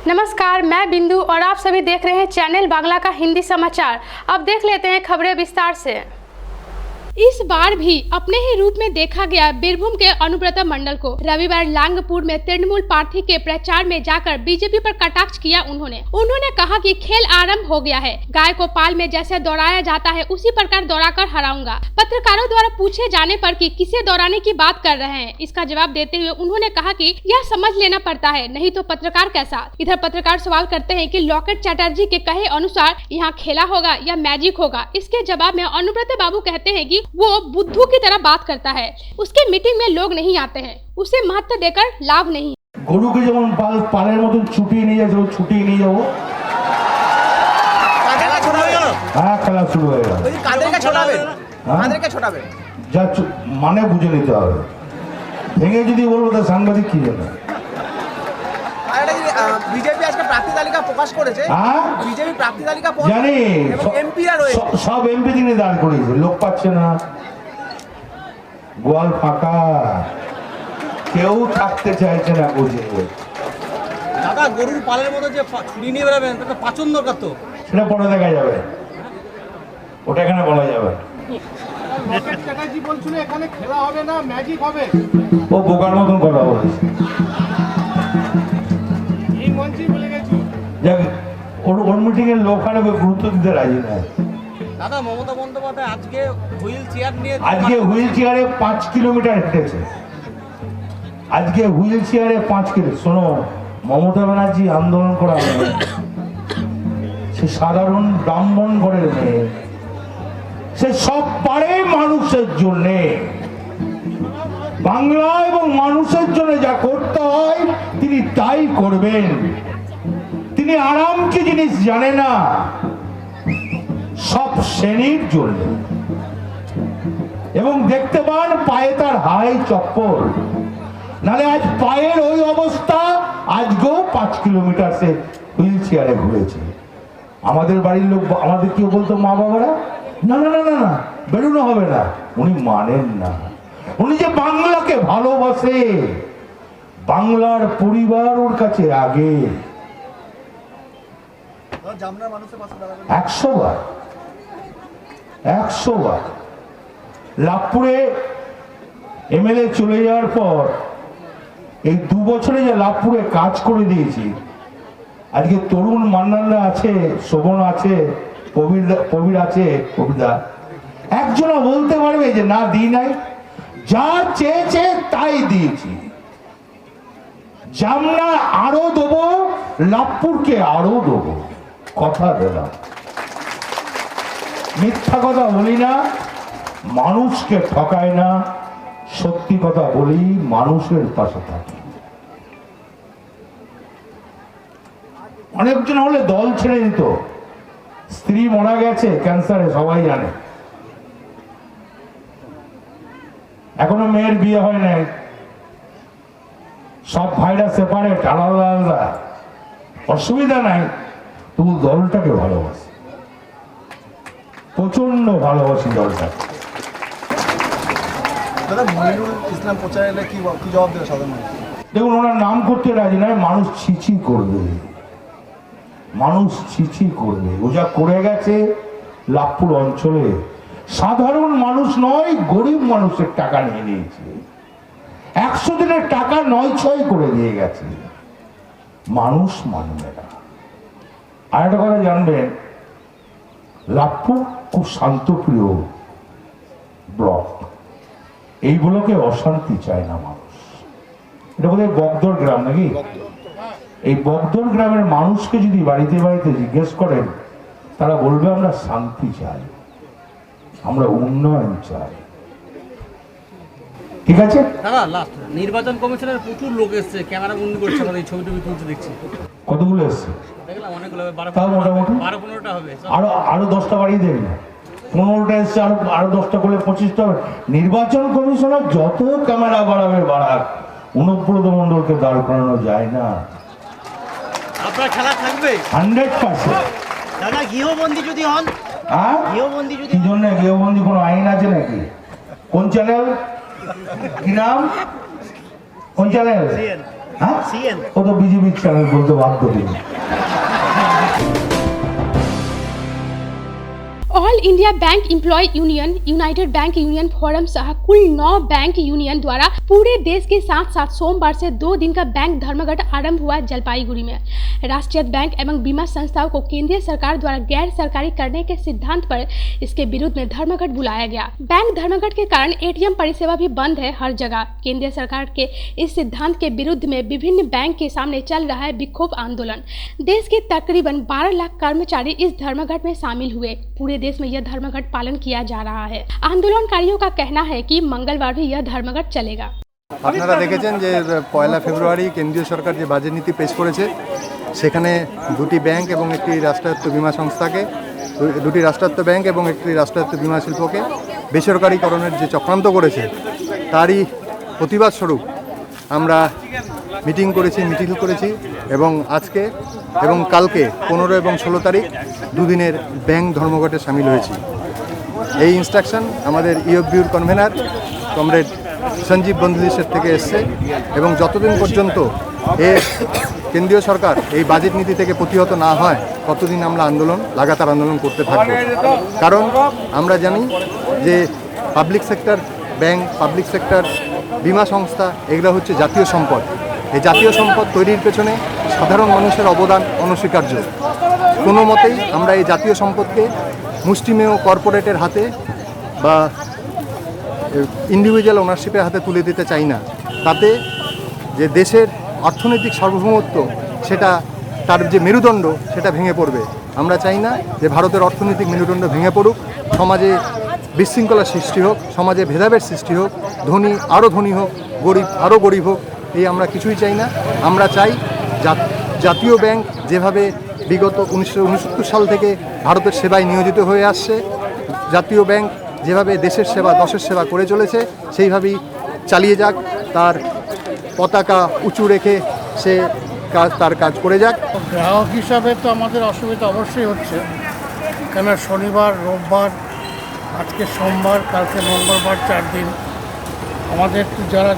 नमस्कार, मैं बिंदु और आप सभी देख रहे हैं चैनल बांग्ला का हिंदी समाचार। अब देख लेते हैं खबरें विस्तार से। इस बार भी अपने ही रूप में देखा गया बीरभूम के अनुव्रता मंडल को। रविवार लांगपुर में तृणमूल प्रार्थी के प्रचार में जाकर बीजेपी पर कटाक्ष किया। उन्होंने कहा कि खेल आरंभ हो गया है, गाय को पाल में जैसे दौड़ाया जाता है उसी प्रकार दौड़ाकर हराऊंगा। पत्रकारों द्वारा पूछे जाने पर कि किसे दौड़ाने की बात कर रहे हैं, इसका जवाब देते हुए उन्होंने कहा कि यह समझ लेना पड़ता है, नहीं तो पत्रकार कैसा। इधर पत्रकार सवाल करते हैं कि लॉकेट चैटर्जी के कहे अनुसार यहाँ खेला होगा या मैजिक होगा। इसके जवाब में अनुव्रत बाबू कहते हैं कि वो बुद्धू की तरह बात करता है, उसके मीटिंग में लोग नहीं आते हैं, उसे महत्व देकर लाभ नहीं। গরু কে যেমন পালের মতন ছুটিয়ে নিয়ে যাচ্ছে, ছুটিয়ে নিয়ে যাবো। খেলা শুরু হয়ে গেল। হ্যাঁ, খেলা শুরু হয়ে গেল। কাদেরকে ছোটাবেন? কাদেরকে ছোটাবেন? যা মানে বুঝে নিতে হবে। ভেঙে যদি বলবো তো সাংবাদিক কি জানে। বিজেপি আজকে প্রার্থী তালিকা প্রকাশ করেছে। বিজেপি প্রার্থী তালিকা জানি, এমপিরা রয়েছে, সব এমপি দিনে দাঁড় করিয়েছে, লোক পাচ্ছে না, গোয়াল ফাঁকা, কেউ থাকতে চাইছে না। বুঝে দাদা, গরুর পালের মতো যে ছুরি নিয়ে বেরোবেন তাতে পাচন দরকার তো, সেটা পরে দেখা যাবে, ওটা এখানে বলা যাবে। চ্যাটার্জি বলছিল এখানে খেলা হবে না, ম্যাজিক হবে। ও বোকার মতন কথা বলেছে। এই মঞ্চেই বলে গেছি। যাক, ওর মিটিং এর লোক আরে গুরুত্ব দিতে রাজি না। দাদা, মমতা বন্দ্যোপাধ্যায় আজকে হুইল চেয়ার নিয়ে, আজকে হুইল চেয়ারে 5 কিলোমিটার হেঁটেছে। আজকে হুইল চেয়ারে 5 কিলো। শোনো, মমতা ব্যানার্জি আন্দোলন করা মেয়ে, সে সাধারণ ব্রাহ্মণ ঘরের মেয়ে, সে সব পারে মানুষের জন্যে, বাংলা এবং মানুষের জন্য যা করতে হয় তিনি তাই করবেন। তিনি আরাম কি জিনিস জানে না, সব শ্রেণীর জন্য। এবং দেখতে পান পায়ে তার হাই চপ্পল, নালে আজ পায়ের ওই অবস্থা। আজকেও 5 কিলোমিটার সে হুইল চেয়ারে ঘুরেছে। আমাদের বাড়ির লোক, আমাদের কেউ বলতো মা বাবারা, না না না না না বেরোনো হবে না। উনি মানেন না, উনি যে বাংলাকে ভালোবাসে, বাংলার পরিবার ওর কাছে আগে। 100 বার 100 বার। লাভপুরে এমএলএ চলে যাওয়ার পর এই 2 বছরে যে লাভপুরে কাজ করে দিয়েছি, আজকে তরুণ মান্নানরা আছে, শোভন আছে, কবির আছে, কবিদা একজনা বলতে পারবে যে না দিই নাই? যা চেয়েছে তাই দিয়েছি। জামনা আরো দেবো, লাভপুরকে আরো দেবো, কথা দিলাম। মিথ্যা কথা বলি না, মানুষকে ঠকায় না, সত্যি কথা বলি, মানুষের পাশে থাকি। অনেকজন হলে দল ছেড়ে দিত, স্ত্রী মারা গেছে ক্যান্সারে, সবাই জানে, এখনো মেয়ের বিয়ে হয় নাই, সব ভাইরা সেপারেট, আলাদা আলাদা, অসুবিধা নাই, তবু দলটাকে ভালোবাসি, প্রচন্ড ভালোবাসি দলটাকে। দাদা, মনিরুল ইসলাম প্রচারে এলে কি জবাব দেবে সাধারণ মানুষ? দেখুন, ওনার নাম করতে রাজি নয়, মানুষ ছিছি করবে, মানুষ ছিছি করবে। ও যা করে গেছে লাভপুর অঞ্চলে, সাধারণ মানুষ নয়, গরিব মানুষের টাকা নিয়ে নিয়েছে, 100 দিনের টাকা 9-6 করে দিয়ে গেছে। মানুষ মানবে না। আর একটা কথা জানবেন, লাভপুর খুব শান্তপ্রিয় ব্লক, এই ব্লকে অশান্তি চায় না মানুষ। এটা বোধহয় বগদর গ্রাম নাকি? এই বগদর গ্রামের মানুষকে যদি বাড়িতে বাড়িতে জিজ্ঞেস করেন, তারা বলবে আমরা শান্তি চাই, আমরা উন্নয়ন চাই। ঠিক আছে দাদা, লাস্ট নির্বাচন কমিশনের প্রচুর লোক এসছে, ক্যামেরা বন্দি করছে, আমাদের এই ছবি তুলছে দেখছি। কতগুলো এসছে? দেখলাম অনেকগুলো, তাও মোটামুটি 12-15টা হবে। আরো 10টা বাড়িয়ে দেবে না? 15টা এসছে, আরো 10টা করলে 25টা হবে। নির্বাচন কমিশনার যত ক্যামেরা বাড়াবে বাড়াক, অনুব্রত মণ্ডলকে দাঁড় করানো যায় না। আপনার খেলা থাকবে 100%। দাদা, গৃহবন্দী যদি হন, গৃহবন্দী যদি, কি জন্য গৃহবন্দী কোনো আইন আছে নাকি? কোন চ্যানেল, কি নাম, কোন চ্যানেল? হ্যাঁ, ও তো বিজেপির চ্যানেল বলতে বাধ্য দিন। All India bank employ union, united bank union forum सह कुल 9 बैंक यूनियन द्वारा पूरे देश के साथ साथ सोमवार से 2 दिन का बैंक धर्मघट आरंभ हुआ जलपाईगुड़ी में। राष्ट्रीयकृत बैंक एवं बीमा संस्थाओं को केंद्रीय सरकार द्वारा गैर सरकारी करने के सिद्धांत पर इसके विरोध में धर्मघट बुलाया गया। बैंक धर्मघट के कारण एटीएम परिसेवा भी बंद है हर जगह। केंद्रीय सरकार के इस सिद्धांत के विरुद्ध में विभिन्न बैंक के सामने चल रहा है विक्षोभ आंदोलन। देश के तकरीबन 12 लाख कर्मचारी इस धर्मघट में शामिल हुए। पूरे देश में यह धर्मघट पालन किया जा रहा है। आंदोलनकारियों का कहना है कि मंगलवार भी यह धर्मघट चलेगा। আপনারা দেখেছেন যে 1 ফেব্রুয়ারি কেন্দ্রীয় সরকার যে বাজেট নীতি পেশ করেছে সেখানে দুটি ব্যাংক এবং একটি রাষ্ট্রায়ত্ত বীমা সংস্থাকে, দুটি রাষ্ট্রায়ত্ত ব্যাংক এবং একটি রাষ্ট্রায়ত্ত বীমা শিল্পকে বেসরকারীকরণের যে চক্রান্ত করেছে তারই প্রতিবাদ স্বরূপ আমরা মিটিং করেছি এবং আজকে এবং কালকে 15 এবং 16 তারিখ দুদিনের ব্যাংক ধর্মঘটে সামিল হয়েছি। এই ইনস্ট্রাকশন আমাদের ইউএফবিউর কনভেনার কমরেড সঞ্জীব বন্দলিশের থেকে এসছে এবং যতদিন পর্যন্ত কেন্দ্রীয় সরকার এই বাজেট নীতি থেকে প্রতিহত না হয় ততদিন আমরা লাগাতার আন্দোলন করতে থাকব। কারণ আমরা জানি যে public sector bank, public sector বীমা সংস্থা এগুলো হচ্ছে জাতীয় সম্পদ। এই জাতীয় সম্পদ তৈরির পেছনে সাধারণ মানুষের অবদান অনস্বীকার্য। কোনো মতেই আমরা এই জাতীয় সম্পদকে মুষ্টিমেয় কর্পোরেটের হাতে বা ইন্ডিভিজুয়াল ওনারশিপের হাতে তুলে দিতে চাই না। তাতে যে দেশের অর্থনৈতিক সার্বভৌমত্ব সেটা তার যে মেরুদণ্ড সেটা ভেঙে পড়বে। আমরা চাই না যে ভারতের অর্থনৈতিক মেরুদণ্ড ভেঙে পড়ুক, সমাজে বিশৃঙ্খলার সৃষ্টি হোক, সমাজে ভেদাভেদ সৃষ্টি হোক, ধনী আরও ধনী হোক, গরিব আরও গরিব হোক, এই আমরা কিছুই চাই না। আমরা চাই জাতীয় ব্যাংক যেভাবে বিগত 1969 সাল থেকে ভারতের সেবায় নিয়োজিত হয়ে আসছে, জাতীয় ব্যাংক যেভাবে দেশের সেবা দশের সেবা করে চলেছে সেইভাবেই চালিয়ে যাক, তার পতাকা উঁচু রেখে সে তার কাজ করে যাক। গ্রাহক হিসাবে তো আমাদের অসুবিধা অবশ্যই হচ্ছে, কেন শনিবার, রোববার, আজকে সোমবার, কালকে মঙ্গলবার, 4 দিন। আমাদের যারা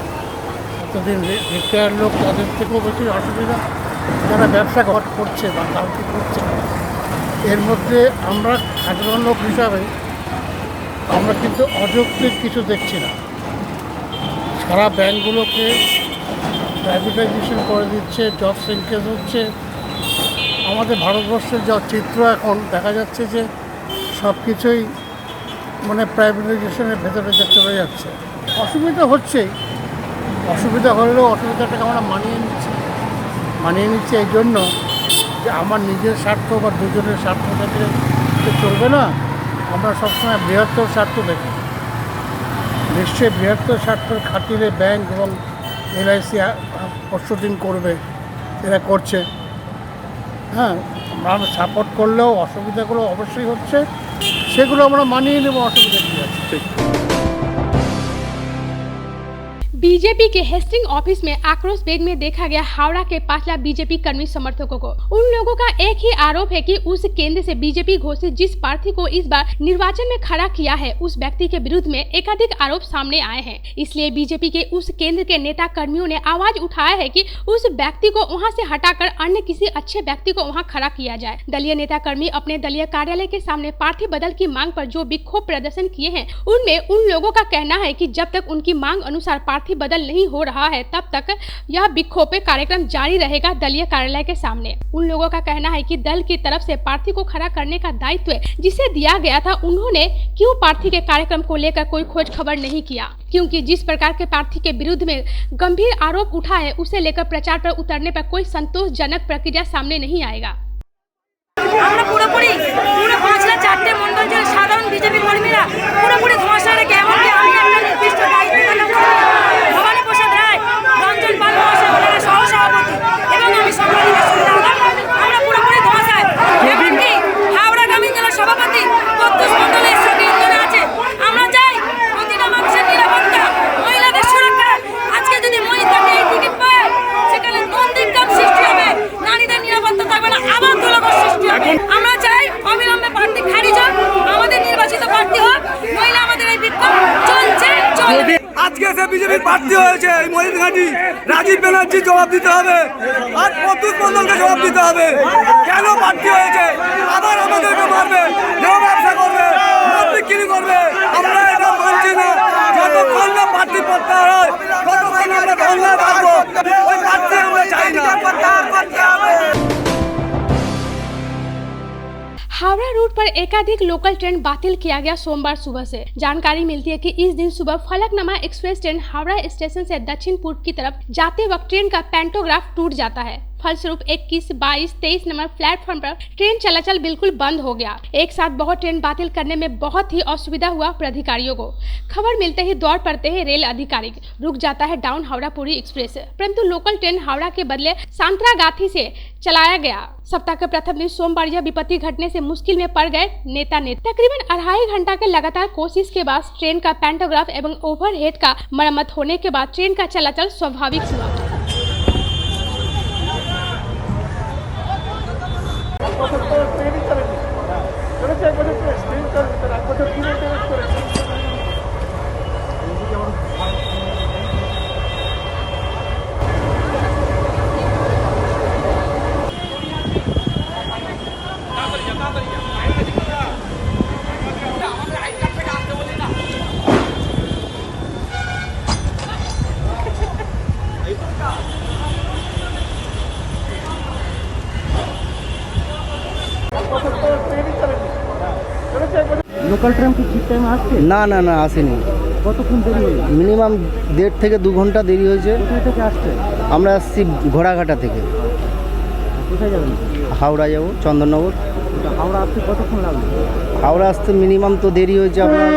এতদিন রিটায়ার লোক তাদের থেকেও বেশি অসুবিধা যারা ব্যবসা করছে বা কাউকে করছে। এর মধ্যে আমরা সাধারণ লোক হিসাবে আমরা কিন্তু অযৌক্তিক কিছু দেখছি না। সারা ব্যাংকগুলোকে প্রাইভেটাইজেশন করে দিচ্ছে, জব সিঙ্কেজ হচ্ছে। আমাদের ভারতবর্ষের যা চিত্র এখন দেখা যাচ্ছে যে সব কিছুই মানে প্রাইভেটাইজেশনের ভেতরে চলে যাচ্ছে। অসুবিধা হচ্ছেই, অসুবিধা হলেও অসুবিধাটাকে আমরা মানিয়ে নিচ্ছি এই জন্য যে আমার নিজের স্বার্থ বা দুজনের স্বার্থ থাকলে তো চলবে না। আমরা সবসময় বৃহত্তর স্বার্থ দেখি। নিশ্চয়ই বৃহত্তর স্বার্থের খাতিরে ব্যাংক এবং এলআইসি পরশুদিন করবে, এরা করছে। হ্যাঁ, আমরা সাপোর্ট করলেও অসুবিধাগুলো অবশ্যই হচ্ছে, সেগুলো আমরা মানিয়ে নেব। অসুবিধা কী আছে? ঠিক। बीजेपी के हेस्टिंग ऑफिस में आक्रोश वेग में देखा गया हावड़ा के 5 लाख बीजेपी कर्मी समर्थकों को। उन लोगों का एक ही आरोप है कि उस केंद्र से बीजेपी घोषित जिस प्रार्थी को इस बार निर्वाचन में खड़ा किया है उस व्यक्ति के विरुद्ध में एकाधिक आरोप सामने आए हैं। इसलिए बीजेपी के उस केंद्र के नेता कर्मियों ने आवाज उठाया है कि उस व्यक्ति को वहां से हटाकर अन्य किसी अच्छे व्यक्ति को वहां खड़ा किया जाए। दलीय नेता कर्मी अपने दलीय कार्यालय के सामने प्रार्थी बदल की मांग पर जो विक्षोभ प्रदर्शन किए हैं उनमें उन लोगों का कहना है कि जब तक उनकी मांग अनुसार बदल नहीं हो रहा है तब तक यह विक्षोभ कार्यक्रम जारी रहेगा दलीय कार्यालय के सामने। उन लोगों का कहना है कि दल की तरफ से प्रार्थी को खड़ा करने का दायित्व जिसे दिया गया था उन्होंने क्यों प्रार्थी के कार्यक्रम को लेकर कोई खोज खबर नहीं किया, क्योंकि जिस प्रकार के प्रार्थी के विरुद्ध में गंभीर आरोप उठा है उसे लेकर प्रचार पर उतरने पर कोई संतोषजनक प्रक्रिया सामने नहीं आएगा। আমরা পুরোপুরি পুরো 5 লাখ 4টে মণ্ডল জেলার সাধারণ বিজেপি কর্মীরা পুরোপুরি ধোঁয়াশা রেখে এমনকি আমি একটা নির্দিষ্ট দায়িত্ব পালন করি ভবানী প্রসাদ রায়, রঞ্জন পাল মহাশয় ওনারা সহসভাপতি এবং আমি সম্মানিত সুলতান, আমরা পুরোপুরি ধোঁয়াশায়। এমনকি হাওড়া গ্রামীণ জেলার সভাপতি প্রত্যুষ মণ্ডল এসপি ইন্ধনে আছে। আমরা চাই প্রতিটা মানুষের নিরাপত্তা, মহিলাদের সুরক্ষা। আজকে যদি মহিলাকে এই টিকিট পায় সেখানে নন্দীগ্রাম সৃষ্টি হবে, নারীদের নিরাপত্তা থাকবে না, আবার দুর্লভ সৃষ্টি হবে। আমরা চাই অবিলম্বে প্রার্থী খারিজ হোক, আমাদের নির্বাচিত প্রার্থী হোক, নইলে আমাদের এই বিক্ষোভ প্রার্থী হয়েছে এই মহিলাঘাটি রাজীব ব্যানার্জি জবাব দিতে হবে, আর প্রত্যুষ মন্ডলকে জবাব দিতে হবে কেন প্রার্থী হয়েছে। আবার আমাদেরকে মারবে, ব্যবসা করবে, মদ বিক্রি করবে, আমরা এটা মানছি না। যতক্ষণ না প্রার্থী প্রত্যাহার হয় ততক্ষণ আমরা বাংলায় থাকবো, ওই প্রার্থী আমরা চাই না। हावड़ा रूट पर एकाधिक लोकल ट्रेन बातिल किया गया सोमवार सुबह से। जानकारी मिलती है कि इस दिन सुबह Falaknuma express train Howrah station से दक्षिण पूर्व की तरफ जाते वक्त ट्रेन का पैंटोग्राफ टूट जाता है। फलस्वरूप 21, 22, 23 नंबर प्लेटफॉर्म पर ट्रेन चलाचल बिल्कुल बंद हो गया। एक साथ बहुत ट्रेन बातिल करने में बहुत ही असुविधा हुआ प्राधिकारियों को। खबर मिलते ही दौड़ पड़ते हैं रेल अधिकारी, रुक जाता है डाउन हावड़ा पुरी एक्सप्रेस, परंतु लोकल ट्रेन हावड़ा के बदले सांतरागाछी से चलाया गया। सप्ताह के प्रथम दिन सोमवार यह विपत्ति घटने से मुश्किल में पड़ गए नेता। तकरीबन 2.5 घंटा के लगातार कोशिश के बाद ट्रेन का पैंटोग्राफ एवं ओवरहेड का मरम्मत होने के बाद ट्रेन का चलाचल स्वाभाविक हुआ। লোকাল ট্রেন কি ঠিক টাইমে আসছে? না না না আসেনি, কতক্ষণ দেরি হলো? মিনিমাম 1.5 থেকে 2 ঘন্টা দেরি হয়েছে। কোথায় থেকে আসছে? আমরা আসছি ঘোড়াঘাটা থেকে। কোথায় যাবেন? হাওড়া যাব, চন্দননগর। হাওড়া আসতে কতক্ষণ লাগবে? হাওড়া আসতে মিনিমাম তো দেরি হয়েছে আপনার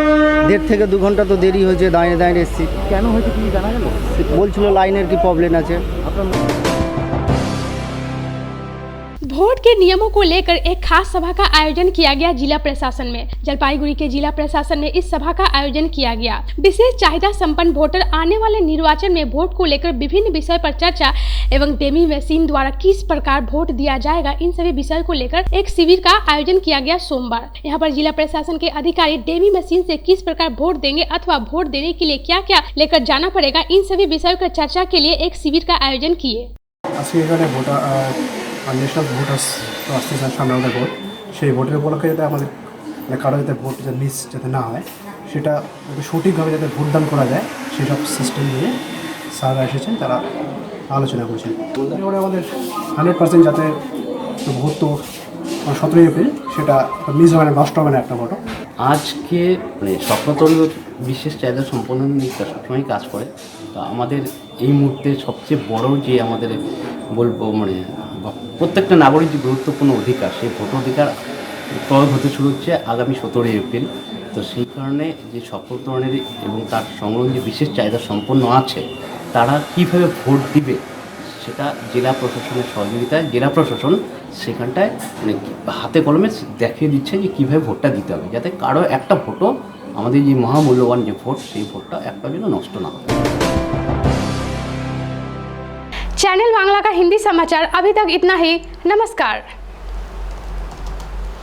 1.5 থেকে 2 ঘন্টা তো দেরি হয়েছে, দাঁড়িয়ে দাঁড়িয়ে এসেছি। কেন হয়েছে কি জানা গেল? বলছিল লাইনের কি প্রবলেম আছে। আপনার वोट के नियमों को लेकर एक खास सभा का आयोजन किया गया जिला प्रशासन में। जलपाईगुड़ी के जिला प्रशासन में इस सभा का आयोजन किया गया। विशेष चाहिदा संपन्न वोटर आने वाले निर्वाचन में वोट को लेकर विभिन्न विषय पर चर्चा एवं डेमी मशीन द्वारा किस प्रकार वोट दिया जाएगा, इन सभी विषय को लेकर एक शिविर का आयोजन किया गया सोमवार। यहाँ पर जिला प्रशासन के अधिकारी डेमी मशीन से किस प्रकार वोट देंगे अथवा वोट देने के लिए क्या क्या लेकर जाना पड़ेगा, इन सभी विषयों पर चर्चा के लिए एक शिविर का आयोजन किए। ন্যাশনাল ভোটার্স আসতেছে সামনে আমাদের ভোট, সেই ভোটের উপলক্ষে যাতে আমাদের কারো যাতে ভোট যাতে মিস যাতে না হয়, সেটা যাতে সঠিকভাবে যাতে ভোটদান করা যায় সেসব সিস্টেম নিয়ে স্যাররা এসেছেন, তারা আলোচনা করেছেন। এবারে আমাদের 100% যাতে ভোট তো 17 এপ্রিল সেটা মিস হবে না, নষ্ট হবে না একটা ভোটও। আজকে মানে স্বপ্নতরীয় বিশেষ চাহিদা সম্পন্ন নিয়ে সবসময় কাজ করে। তো আমাদের এই মুহূর্তে সবচেয়ে বড় যে আমাদের বলবো মানে প্রত্যেকটা নাগরিক যে গুরুত্বপূর্ণ অধিকার, সেই ভোট অধিকার প্রয়োগ হতে শুরু হচ্ছে আগামী 17 এপ্রিল। তো সেই কারণে যে সকল ধরনের এবং তার সংলগ্ন যে বিশেষ চাহিদা সম্পন্ন আছে তারা কীভাবে ভোট দিবে সেটা জেলা প্রশাসনের সহযোগিতায় জেলা প্রশাসন সেখানটায় মানে হাতে কলমে দেখিয়ে দিচ্ছে যে কীভাবে ভোটটা দিতে হবে, যাতে কারো একটা ভোটও আমাদের যে মহামূল্যবান যে ভোট সেই ভোটটা একটা যেন নষ্ট না হয়। चैनल बांग्ला का हिंदी समाचार अभी तक इतना ही। नमस्कार।